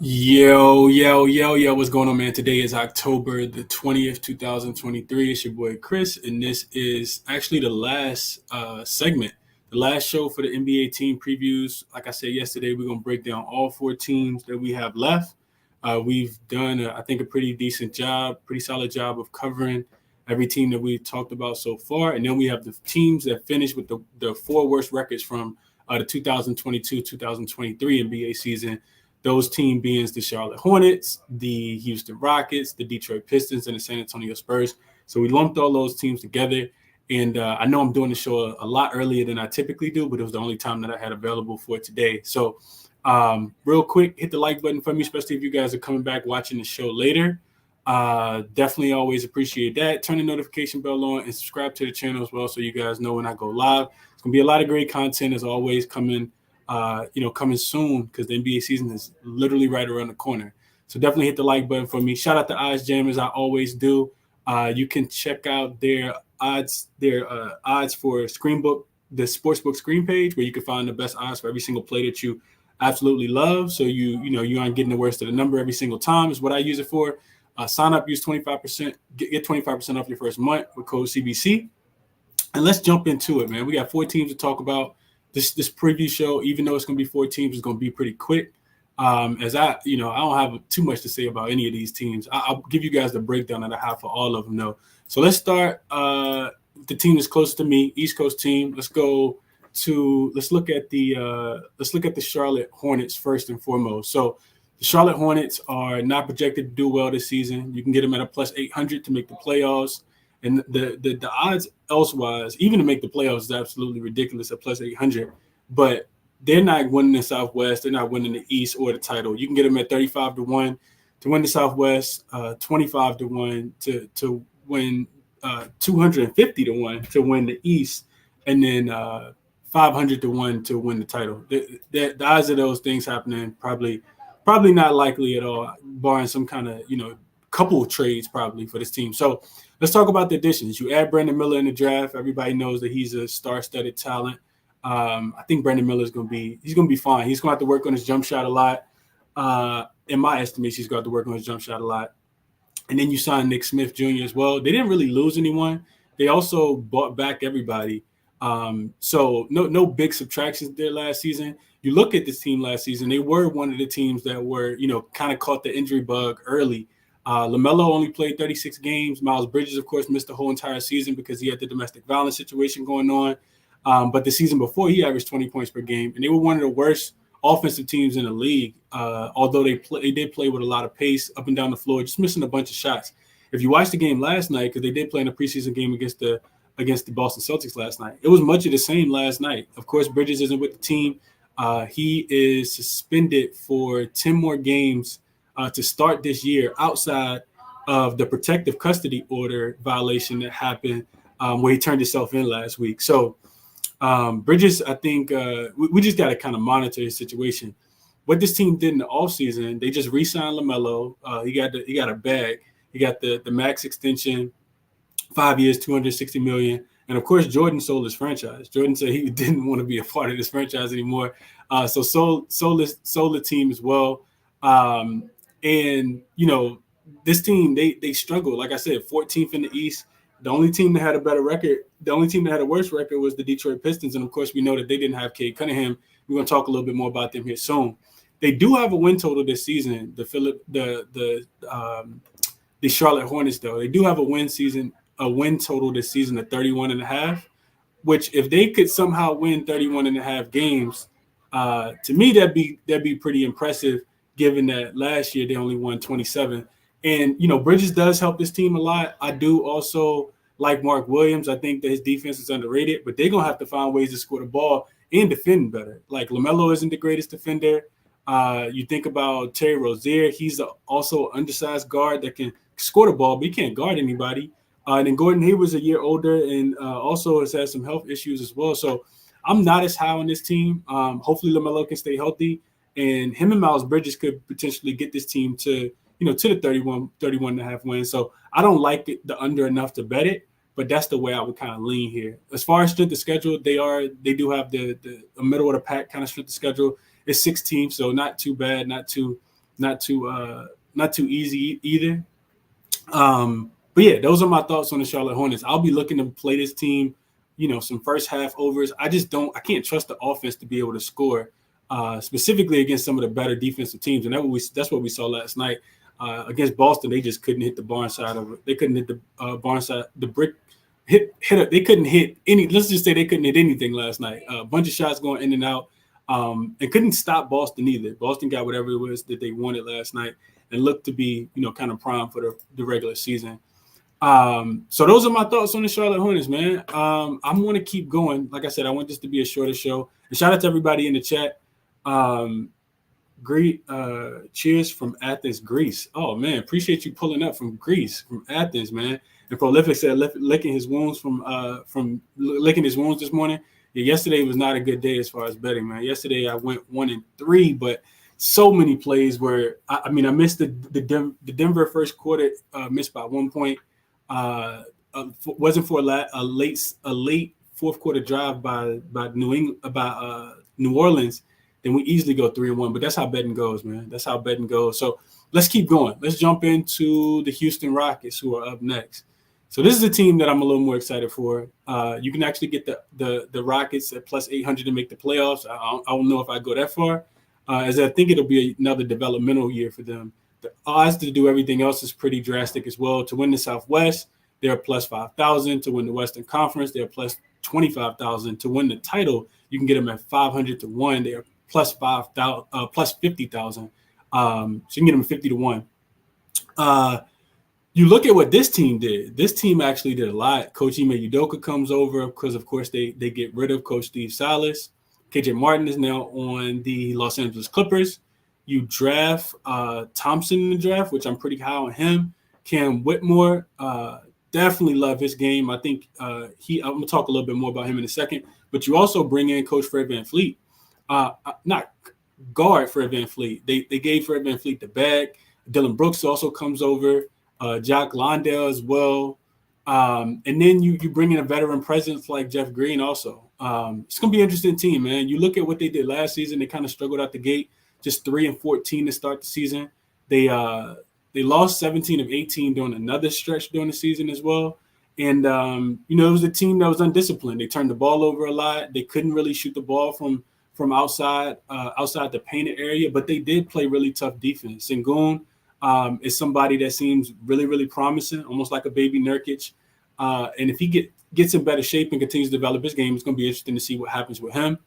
Yo, what's going on, man? Today is October the 20th, 2023. It's your boy Chris, and this is actually the last segment, the last show for the NBA team previews. Like I said yesterday, we're going to break down all four teams that we have left. We've done, I think, a pretty decent job, pretty solid job of covering every team that we've talked about so far. And then we have the teams that finished with the four worst records from the 2022-2023 NBA season. Those team being the Charlotte Hornets, the Houston Rockets, the Detroit Pistons, and the San Antonio Spurs. So we lumped all those teams together. And I know I'm doing the show a lot earlier than I typically do, but it was the only time that I had available for today. So real quick, hit the like button for me, especially if you guys are coming back watching the show later. Definitely always appreciate that. Turn the notification bell on and subscribe to the channel as well so you guys know when I go live. It's going to be a lot of great content as always coming coming soon because the NBA season is literally right around the corner. So definitely hit the like button for me. Shout out to Odds Jam as I always do. You can check out their odds for Screenbook, the Sportsbook screen page, where you can find the best odds for every single play that you absolutely love. So you aren't getting the worst of the number every single time is what I use it for. Sign up, use 25%, get 25% off your first month with code CBC. And let's jump into it, man. We got four teams to talk about. This preview show, even though it's going to be four teams, is going to be pretty quick. As I don't have too much to say about any of these teams. I'll give you guys the breakdown that I have for all of them, though. So let's start with the team that's close to me, East Coast team. Let's look at the Charlotte Hornets first and foremost. So the Charlotte Hornets are not projected to do well this season. You can get them at a plus 800 to make the playoffs. And the odds elsewise, even to make the playoffs, is absolutely ridiculous at plus 800. But they're not winning the Southwest. They're not winning the East or the title. You can get them at 35-1 to win the Southwest, 25-1 to win, 250-1 to win the East, and then 500-1 to win the title. The odds of those things happening probably not likely at all, barring some kind of couple of trades probably for this team. So let's talk about the additions. You add Brandon Miller in the draft. Everybody knows that he's a star-studded talent. I think Brandon Miller is going to be fine. He's going to have to work on his jump shot a lot. In my estimation, he's going to have to work on his jump shot a lot. And then you signed Nick Smith Jr. as well. They didn't really lose anyone. They also bought back everybody. So no big subtractions there last season. You look at this team last season, they were one of the teams that were, kind of caught the injury bug early. LaMelo only played 36 games. Miles Bridges, of course, missed the whole entire season because he had the domestic violence situation going on. But the season before, he averaged 20 points per game. And they were one of the worst offensive teams in the league, although they did play with a lot of pace up and down the floor, just missing a bunch of shots. If you watched the game last night, because they did play in a preseason game against the Boston Celtics last night, it was much of the same last night. Of course, Bridges isn't with the team. He is suspended for 10 more games to start this year outside of the protective custody order violation that happened where he turned himself in last week. So Bridges, I think we just got to kind of monitor his situation. What this team did in the offseason, they just re-signed LaMelo. He got a bag. He got the max extension, 5 years, $260 million. And of course, Jordan sold his franchise. Jordan said he didn't want to be a part of this franchise anymore. So sold the team as well. And this team, they struggled. Like I said, 14th in the East. The only team that had a better record, the only team that had a worse record was the Detroit Pistons. And of course, we know that they didn't have Cade Cunningham. We're going to talk a little bit more about them here soon. They do have a win total this season. The Charlotte Hornets, though, they do have a win total this season of 31.5, which if they could somehow win 31.5 games, to me that'd be pretty impressive, given that last year they only won 27. And Bridges does help this team a lot. I do also like Mark Williams. I think that his defense is underrated, but they're gonna have to find ways to score the ball and defend better. Like LaMelo isn't the greatest defender. You think about Terry Rozier. He's also an undersized guard that can score the ball, but he can't guard anybody. And then Gordon Hayward's a year older and also has had some health issues as well. So I'm not as high on this team. Hopefully LaMelo can stay healthy, and him and Miles Bridges could potentially get this team to the 31.5 wins. So I don't like the under enough to bet it, but that's the way I would kind of lean here. As far as strength of schedule, they do have the middle of the pack kind of strength of schedule. It's 6 teams, so not too bad, not too not too easy either. But yeah, those are my thoughts on the Charlotte Hornets. I'll be looking to play this team, some first half overs. I can't trust the offense to be able to score, specifically against some of the better defensive teams. And that's what we saw last night against Boston. They just couldn't hit the barn side of it. They couldn't hit the barn side, the brick hit it. They couldn't hit any. Let's just say they couldn't hit anything last night. A bunch of shots going in and out, and couldn't stop Boston either. Boston got whatever it was that they wanted last night and looked to be, kind of prime for the regular season. So those are my thoughts on the Charlotte Hornets, man. I'm going to keep going. Like I said, I want this to be a shorter show. And shout out to everybody in the chat. Great cheers from Athens, Greece. Oh man, appreciate you pulling up from Greece, from Athens, man. And Prolific said licking his wounds from licking his wounds this morning. Yeah, yesterday was not a good day as far as betting, man. Yesterday I went 1-3, but so many plays where I missed the Denver first quarter, missed by 1 point. Wasn't for a late fourth quarter drive by New Orleans, then we easily go 3-1. But that's how betting goes, man. That's how betting goes. So let's keep going. Let's jump into the Houston Rockets, who are up next. So this is a team that I'm a little more excited for. You can actually get the Rockets at plus 800 to make the playoffs. I don't know if I go that far, as I think it'll be another developmental year for them. The odds to do everything else is pretty drastic as well. To win the Southwest, they're plus 5,000. To win the Western Conference, they're plus 25,000. To win the title, you can get them at 500 to 1. They're plus 5,000, plus 50,000. So you can get them 50 to 1. You look at what this team did. This team actually did a lot. Coach Ime Udoka comes over because, of course, they get rid of Coach Steve Silas. KJ Martin is now on the Los Angeles Clippers. You draft Thompson in the draft, which I'm pretty high on him. Cam Whitmore, definitely love his game. I think I'm going to talk a little bit more about him in a second. But you also bring in Coach Fred VanVleet. Not guard Fred VanVleet. They gave Fred VanVleet the bag. Dylan Brooks also comes over. Jock Londale as well. And then you bring in a veteran presence like Jeff Green also. It's going to be an interesting team, man. You look at what they did last season. They kind of struggled out the gate, just 3-14 to start the season. They lost 17 of 18 during another stretch during the season as well. And, it was a team that was undisciplined. They turned the ball over a lot. They couldn't really shoot the ball from outside the painted area, but they did play really tough defense. Sengun is somebody that seems really, really promising, almost like a baby Nurkic. And if he gets in better shape and continues to develop his game, it's going to be interesting to see what happens with him.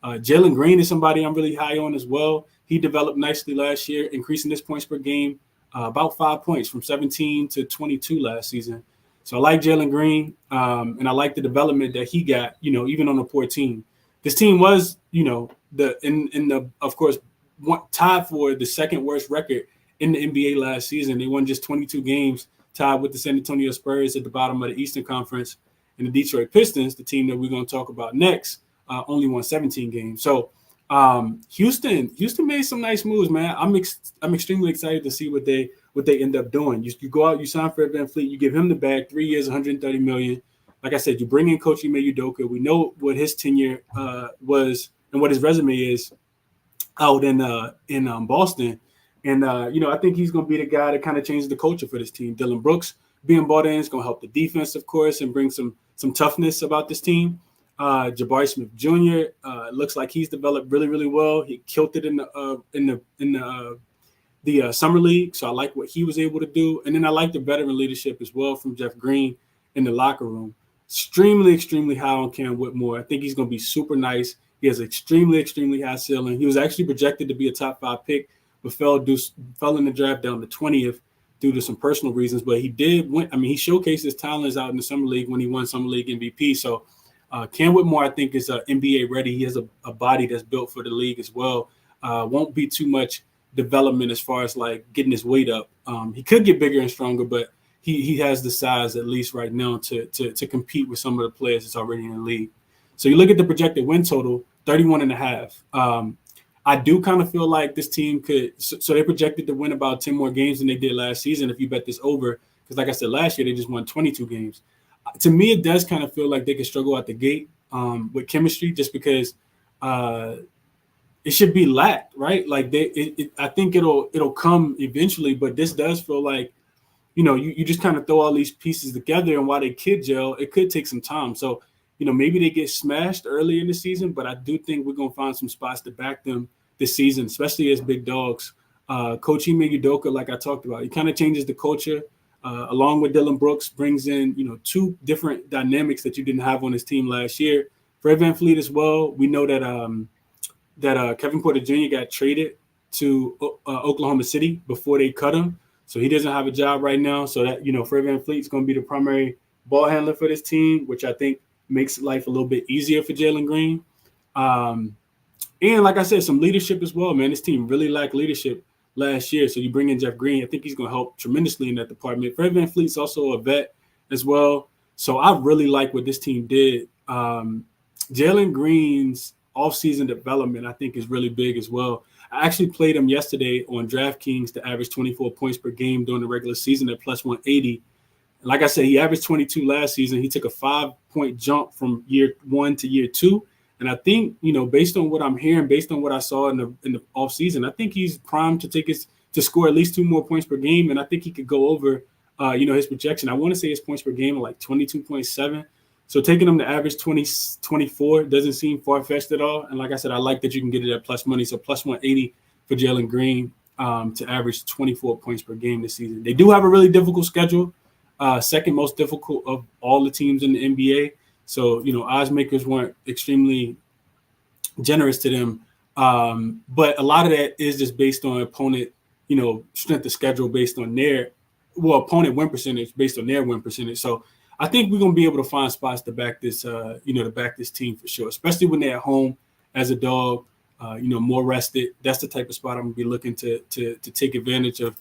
Jalen Green is somebody I'm really high on as well. He developed nicely last year, increasing his points per game about 5 points from 17 to 22 last season. So I like Jalen Green, and I like the development that he got, even on a poor team. This team was, of course, tied for the second worst record in the NBA last season. They won just 22 games, tied with the San Antonio Spurs at the bottom of the Eastern Conference. And the Detroit Pistons, the team that we're going to talk about next, only won 17 games. So Houston made some nice moves, man. I'm extremely excited to see what they end up doing. You go out, you sign Fred VanVleet, you give him the bag, 3 years, $130 million. Like I said, you bring in Coach Ime Udoka. We know what his tenure was and what his resume is out in Boston. And, I think he's going to be the guy that kind of changes the culture for this team. Dylan Brooks being brought in is going to help the defense, of course, and bring some toughness about this team. Jabari Smith Jr. Looks like he's developed really, really well. He killed it in the summer league, so I like what he was able to do. And then I like the veteran leadership as well from Jeff Green in the locker room. Extremely, extremely high on Cam Whitmore. I think he's going to be super nice. He has extremely, extremely high ceiling. He was actually projected to be a top 5 pick, but fell in the draft down to 20th due to some personal reasons. But he did win. He showcased his talents out in the summer league when he won Summer League MVP. So Cam Whitmore, I think, is NBA ready. He has a body that's built for the league as well. Won't be too much development as far as like getting his weight up. He could get bigger and stronger, but he has the size at least right now to compete with some of the players that's already in the league. So you look at the projected win total, 31.5. I do kind of feel like this team could. So they projected to win about 10 more games than they did last season. If you bet this over, because like I said, last year they just won 22 games. To me, it does kind of feel like they could struggle out the gate with chemistry, just because it should be lacked, right? Like I think it'll come eventually, but this does feel like, you just kind of throw all these pieces together, and while they kid gel, it could take some time. So, maybe they get smashed early in the season, but I do think we're gonna find some spots to back them this season, especially as big dogs. Coach Ime Udoka, like I talked about, he kind of changes the culture. Along with Dylan Brooks, brings in two different dynamics that you didn't have on his team last year. Fred VanVleet as well. We know that Kevin Porter Jr. got traded to Oklahoma City before they cut him. So he doesn't have a job right now. So that, Fred VanVleet is going to be the primary ball handler for this team, which I think makes life a little bit easier for Jalen Green. And like I said, some leadership as well, man. This team really lacked leadership last year. So you bring in Jeff Green. I think he's going to help tremendously in that department. Fred VanVleet's also a vet as well. So I really like what this team did. Jalen Green's offseason development, I think, is really big as well. I actually played him yesterday on DraftKings to average 24 points per game during the regular season at plus 180. And like I said, he averaged 22 last season. He took a 5-point jump from year 1 to year 2. And I think, based on what I'm hearing, based on what I saw in the offseason, I think he's primed to score at least 2 more points per game. And I think he could go over, his projection. I want to say his points per game are like 22.7. So taking him to average 24 doesn't seem far-fetched at all. And like I said, I like that you can get it at plus money. So plus 180 for Jalen Green to average 24 points per game this season. They do have a really difficult schedule, second most difficult of all the teams in the NBA. So, odds makers weren't extremely generous to them. But a lot of that is just based on opponent, strength of schedule based on opponent win percentage based on their win percentage. So I think we're going to be able to find spots to back this, to back this team for sure, especially when they're at home as a dog, more rested. That's the type of spot I'm going to be looking to take advantage of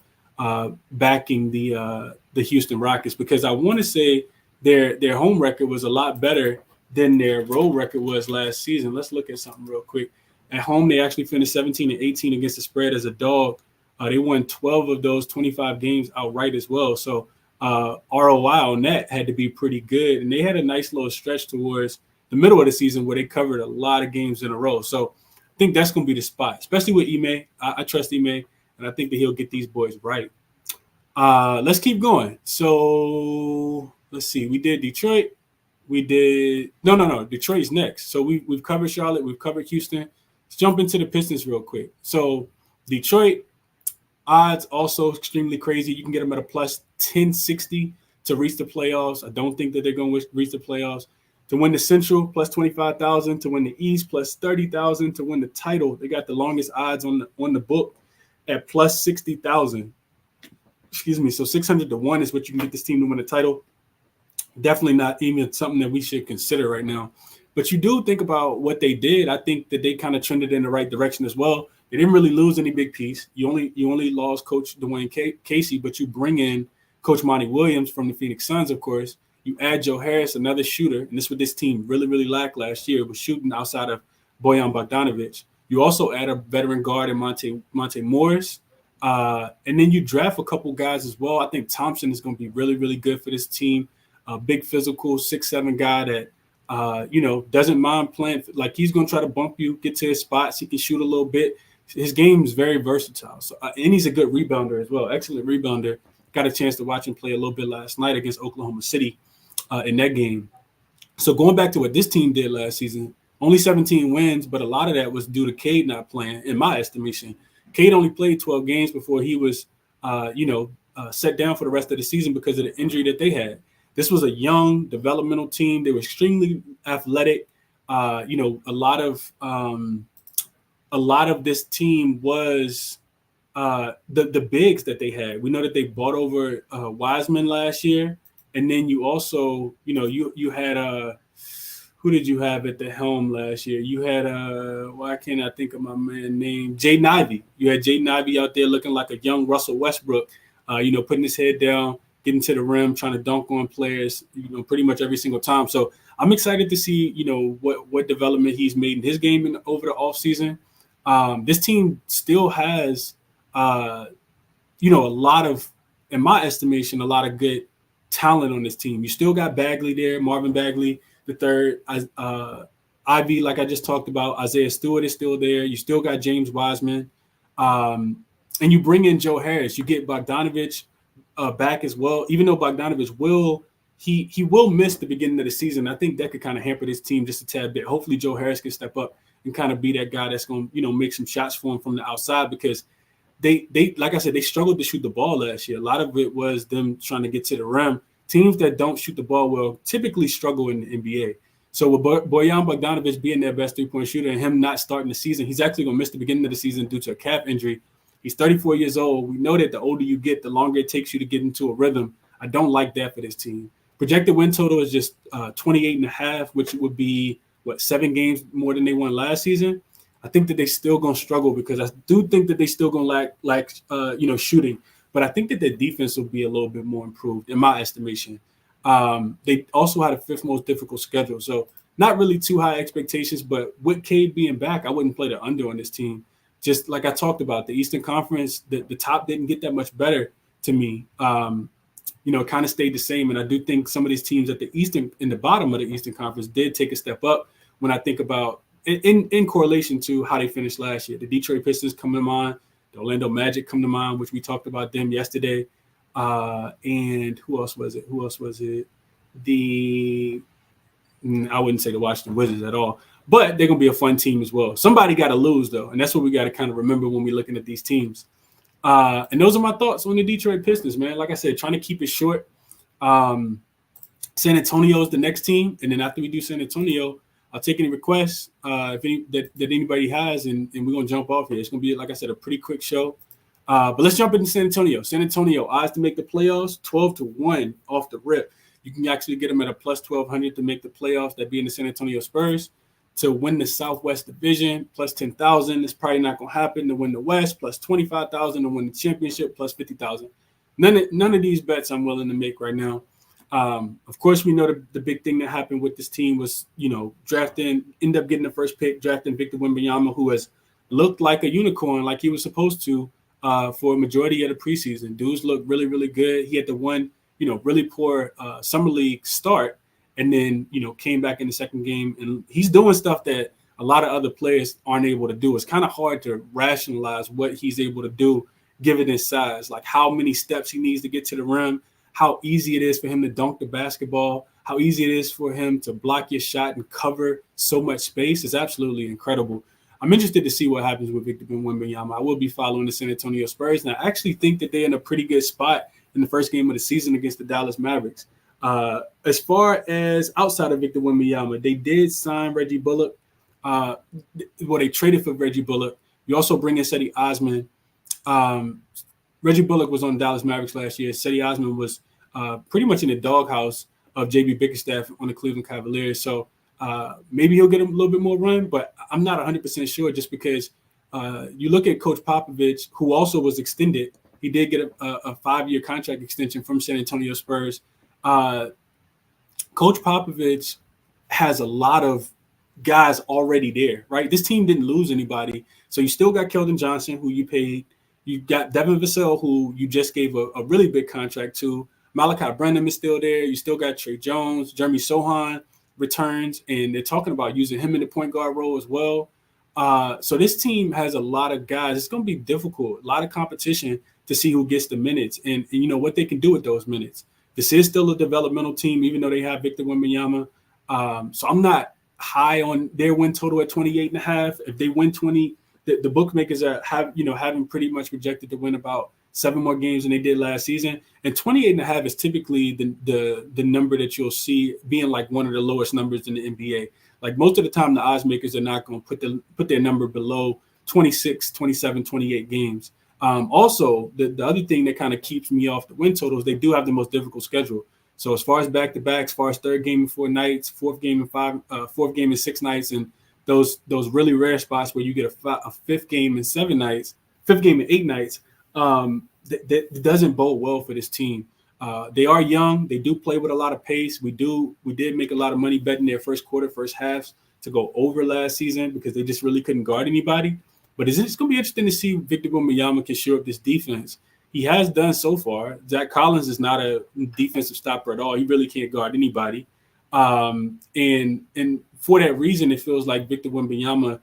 backing the Houston Rockets, because I want to say their home record was a lot better than their road record was last season. Let's look at something real quick. At home, they actually finished 17-18 against the spread as a dog. They won 12 of those 25 games outright as well. So ROI on that had to be pretty good. And they had a nice little stretch towards the middle of the season where they covered a lot of games in a row. So I think that's going to be the spot, especially with Ime. I trust Ime, and I think that he'll get these boys right. Let's keep going. So let's see. We did Detroit. We did – no. Detroit's next. So we've covered Charlotte. We've covered Houston. Let's jump into the Pistons real quick. So Detroit – odds also extremely crazy. You can get them at a plus 1060 to reach the playoffs. I don't think that they're going to reach the playoffs. To win the Central, plus 25,000. To win the East, plus 30,000. To win the title, they got the longest odds on the book at plus 60,000. Excuse me. So 600 to 1 is what you can get this team to win the title. Definitely not even something that we should consider right now. But you do think about what they did. I think that they kind of trended in the right direction as well. They didn't really lose any big piece. You only lost Coach Dwayne Casey, but you bring in Coach Monty Williams from the Phoenix Suns, of course. You add Joe Harris, another shooter, and this is what this team really, really lacked last year, was shooting outside of Bojan Bogdanovic. You also add a veteran guard in Monte Morris, and then you draft a couple guys as well. I think Thompson is going to be really, really good for this team. A big physical 6'7" guy that doesn't mind playing. Like, he's going to try to bump you, get to his spots. He can shoot a little bit. His game is very versatile. So, and he's a good rebounder as well. Excellent rebounder. Got a chance to watch him play a little bit last night against Oklahoma City in that game. So going back to what this team did last season, only 17 wins, but a lot of that was due to Cade not playing, in my estimation. Cade only played 12 games before he was, set down for the rest of the season because of the injury that they had. This was a young developmental team. They were extremely athletic. A lot of this team was the bigs that they had. We know that they bought over Wiseman last year, and then you also, you had who did you have at the helm last year? You had why can't I think of my man's name? Jaden Ivey. You had Jaden Ivey out there looking like a young Russell Westbrook, putting his head down, getting to the rim, trying to dunk on players, pretty much every single time. So I'm excited to see, what development he's made in his game over the offseason. This team still has, a lot of, in my estimation, a lot of good talent on this team. You still got Bagley there, Marvin Bagley the third, Ivy, like I just talked about, Isaiah Stewart is still there. You still got James Wiseman. And you bring in Joe Harris. You get Bogdanovich back as well, even though Bogdanovich he will miss the beginning of the season. I think that could kind of hamper this team just a tad bit. Hopefully Joe Harris can step up and kind of be that guy that's going to, make some shots for him from the outside, because they like I said, they struggled to shoot the ball last year. A lot of it was them trying to get to the rim. Teams that don't shoot the ball well typically struggle in the NBA. So with Bojan Bogdanovic being their best three-point shooter and him not starting the season, he's actually going to miss the beginning of the season due to a calf injury. He's 34 years old. We know that the older you get, the longer it takes you to get into a rhythm. I don't like that for this team. Projected win total is just 28.5, which would be, 7 games more than they won last season. I think that they still going to struggle, because I do think that they still going to lack shooting. But I think that their defense will be a little bit more improved, in my estimation. They also had a 5th most difficult schedule. So not really too high expectations, but with Cade being back, I wouldn't play the under on this team. Just like I talked about, the Eastern Conference, the top didn't get that much better to me. Kind of stayed the same. And I do think some of these teams at in the bottom of the Eastern Conference did take a step up when I think about in correlation to how they finished last year. The Detroit Pistons come to mind, the Orlando Magic come to mind, which we talked about them yesterday. And who else was it? I wouldn't say the Washington Wizards at all, but they're going to be a fun team as well. Somebody got to lose, though, and that's what we got to kind of remember when we're looking at these teams. And those are my thoughts on the Detroit Pistons, man. Like I said, trying to keep it short. San Antonio is the next team, and then after we do San Antonio, I'll take any requests that anybody has, and we're going to jump off here. It's going to be, like I said, a pretty quick show. But let's jump into San Antonio. San Antonio, odds to make the playoffs, 12-1 off the rip. You can actually get them at a plus 1,200 to make the playoffs. That being the San Antonio Spurs. To win the Southwest Division, plus 10,000. It's probably not going to happen. To win the West, plus 25,000. To win the championship, plus 50,000. None of these bets I'm willing to make right now. Of course, we know the big thing that happened with this team was, end up getting the first pick, drafting Victor Wembanyama, who has looked like a unicorn, like he was supposed to for a majority of the preseason. Dudes looked really, really good. He had the one, really poor summer league start, and then, came back in the second game. And he's doing stuff that a lot of other players aren't able to do. It's kind of hard to rationalize what he's able to do given his size, like how many steps he needs to get to the rim, how easy it is for him to dunk the basketball, how easy it is for him to block your shot and cover so much space. Is absolutely incredible. I'm interested to see what happens with Victor Wembanyama. I will be following the San Antonio Spurs, and I actually think that they're in a pretty good spot in the first game of the season against the Dallas Mavericks. As far as outside of Victor Wembanyama, they did sign Reggie Bullock. They traded for Reggie Bullock. You also bring in Cedi Osman. Reggie Bullock was on Dallas Mavericks last year. Cedi Osman was pretty much in the doghouse of J.B. Bickerstaff on the Cleveland Cavaliers. So maybe he'll get a little bit more run, but I'm not 100% sure, just because you look at Coach Popovich, who also was extended. He did get a 5-year contract extension from San Antonio Spurs. Coach Popovich has a lot of guys already there, right? This team didn't lose anybody. So you still got Keldon Johnson, who you paid. You got Devin Vassell, who you just gave a really big contract to. Malachi Branham is still there. You still got Trey Jones. Jeremy Sohan returns, and they're talking about using him in the point guard role as well. So this team has a lot of guys. It's going to be difficult, a lot of competition to see who gets the minutes and what they can do with those minutes. This is still a developmental team, even though they have Victor Wembanyama. So I'm not high on their win total at 28.5. If they win 20, the bookmakers having pretty much projected to win about 7 more games than they did last season. And 28.5 is typically the number that you'll see being like one of the lowest numbers in the NBA. Like most of the time, the odds makers are not going to put their number below 26, 27, 28 games. Also, the other thing that kind of keeps me off the win totals, they do have the most difficult schedule. So as far as back-to-back, as far as third game in 4 nights, fourth game in 6 nights, and those really rare spots where you get a fifth game in 7 nights, fifth game in 8 nights, that doesn't bode well for this team. They are young. They do play with a lot of pace. We did make a lot of money betting their first quarter, first halves to go over last season because they just really couldn't guard anybody. But it's going to be interesting to see Victor Wembanyama can shore up this defense. He has done so far. Zach Collins is not a defensive stopper at all. He really can't guard anybody. And for that reason, it feels like Victor Wembanyama,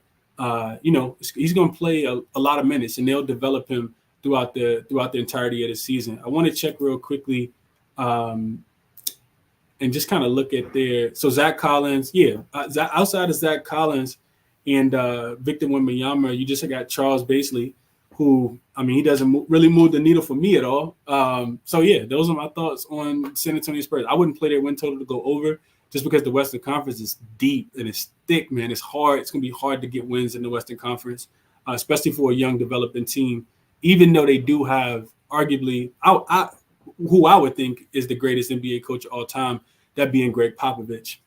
he's going to play a lot of minutes, and they'll develop him throughout the entirety of the season. I want to check real quickly, and just kind of look at so Zach Collins, outside of Zach Collins and Victor Wembanyama, you just got Charles Baseley, who, I mean, he doesn't really move the needle for me at all. Those are my thoughts on San Antonio Spurs. I wouldn't play their win total to go over just because the Western Conference is deep and it's thick, man. It's hard. It's going to be hard to get wins in the Western Conference, especially for a young developing team, even though they do have arguably who I would think is the greatest NBA coach of all time, that being Greg Popovich.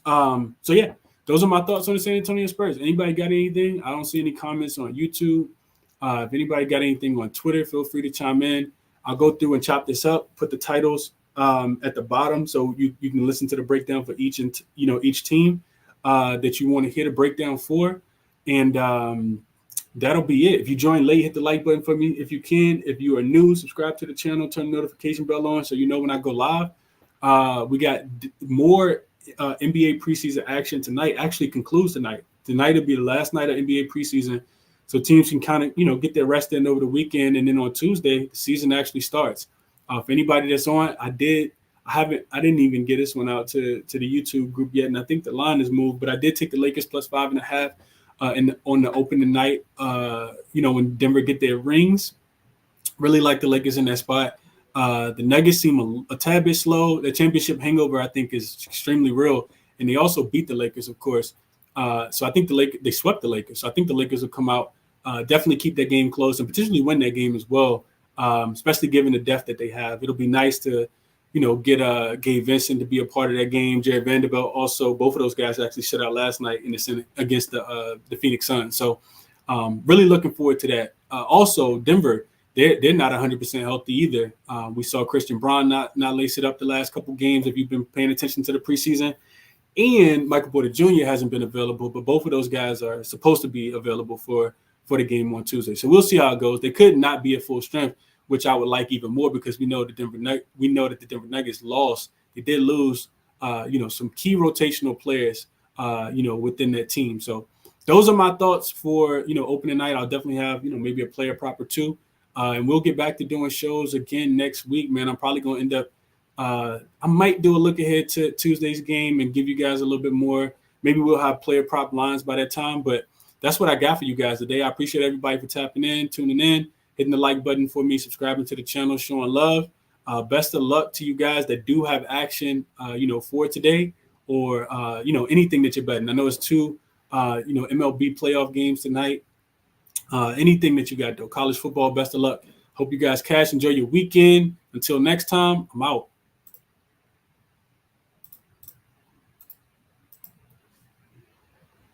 Those are my thoughts on the San Antonio Spurs. Anybody got anything? I don't see any comments on YouTube. If anybody got anything on Twitter, feel free to chime in. I'll go through and chop this up, put the titles at the bottom so you can listen to the breakdown for each team that you want to hear the breakdown for. And that'll be it. If you join late, hit the like button for me if you can. If you are new, subscribe to the channel, turn the notification bell on so you know when I go live. We got more NBA preseason action tonight. Actually concludes tonight. Tonight will be the last night of NBA preseason, so teams can kind of get their rest in over the weekend, and then on Tuesday the season actually starts. If anybody that's on, I didn't even get this one out to the YouTube group yet, and I think the line is moved, but I did take the Lakers plus 5.5 on the opening night. When Denver get their rings, really like the Lakers in that spot. The Nuggets seem a tad bit slow. The championship hangover, I think, is extremely real, and they also beat the Lakers, of course. So I think they swept the Lakers. So I think the Lakers will come out, definitely keep that game close, and potentially win that game as well. Especially given the depth that they have, it'll be nice to, get Gabe Vincent to be a part of that game. Jared Vanderbilt also. Both of those guys actually shut out last night in the Senate against the Phoenix Suns. So really looking forward to that. Also, Denver. They're not 100% healthy either. We saw Christian Braun not lace it up the last couple games if you've been paying attention to the preseason. And Michael Porter Jr. hasn't been available, but both of those guys are supposed to be available for the game on Tuesday. So we'll see how it goes. They could not be at full strength, which I would like even more because we know that the Denver Nuggets lost. They did lose, some key rotational players, within that team. So those are my thoughts for, opening night. I'll definitely have, maybe a player prop or two. And we'll get back to doing shows again next week, man. I'm probably going to end up I might do a look ahead to Tuesday's game and give you guys a little bit more. Maybe we'll have player prop lines by that time, but that's what I got for you guys today. I appreciate everybody for tapping in, tuning in, hitting the like button for me, subscribing to the channel, showing love. Best of luck to you guys that do have action, for today or, anything that you're betting. I know it's two, MLB playoff games tonight. Anything that you got, though. College football, best of luck. Hope you guys cash. Enjoy your weekend. Until next time, I'm out.